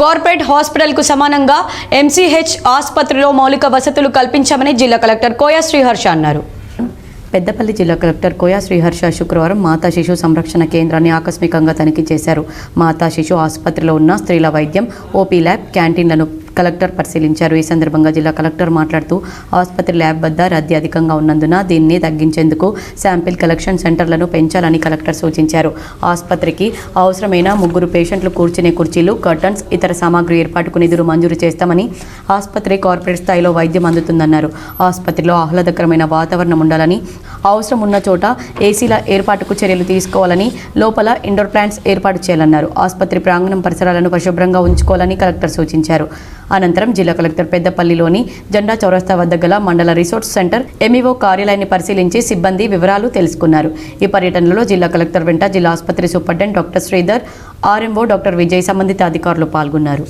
Corporate హాస్పిటల్కు సమానంగా MCh ఆసుపత్రిలో మౌలిక వసతులు కల్పించామని జిల్లా కలెక్టర్ కోయ శ్రీహర్ష అన్నారు. పెద్దపల్లి జిల్లా కలెక్టర్ కోయ శ్రీహర్ష శుక్రవారం మాతా శిశు సంరక్షణ కేంద్రాన్ని ఆకస్మికంగా తనిఖీ చేశారు. మాతా శిశు ఆసుపత్రిలో ఉన్న స్త్రీల వైద్యం, ఓపీ ల్యాబ్, క్యాంటీన్లను కలెక్టర్ పరిశీలించారు. ఈ సందర్భంగా జిల్లా కలెక్టర్ మాట్లాడుతూ ఆసుపత్రి ల్యాబ్ వద్ద రద్దీ అధికంగా ఉన్నందున దీన్ని తగ్గించేందుకు శాంపిల్ కలెక్షన్ సెంటర్లను పెంచాలని కలెక్టర్ సూచించారు. ఆసుపత్రికి అవసరమైన 3 పేషెంట్లు కూర్చునే కుర్చీలు, కర్టన్స్, ఇతర సామాగ్రి ఏర్పాటుకు నిధులు మంజూరు చేస్తామని, ఆసుపత్రి కార్పొరేట్ స్థాయిలో వైద్యం అందుతుందన్నారు. ఆసుపత్రిలో ఆహ్లాదకరమైన వాతావరణం ఉండాలని, అవసరం ఉన్న చోట ఏసీల ఏర్పాటుకు చర్యలు తీసుకోవాలని, లోపల ఇండోర్ ప్లాంట్స్ ఏర్పాటు చేయాలన్నారు. ఆసుపత్రి ప్రాంగణం పరిసరాలను పరిశుభ్రంగా ఉంచుకోవాలని కలెక్టర్ సూచించారు. అనంతరం జిల్లా కలెక్టర్ పెద్దపల్లిలోని జెండా చౌరస్తా వద్ద గల మండల రిసోర్స్ సెంటర్ ఎంఈఓ కార్యాలయాన్ని పరిశీలించి సిబ్బంది వివరాలు తెలుసుకున్నారు. ఈ పర్యటనలో జిల్లా కలెక్టర్ వెంట జిల్లా ఆసుపత్రి superintendent doctor Sridhar, RMO doctor Vijay, సంబంధిత అధికారులు పాల్గొన్నారు.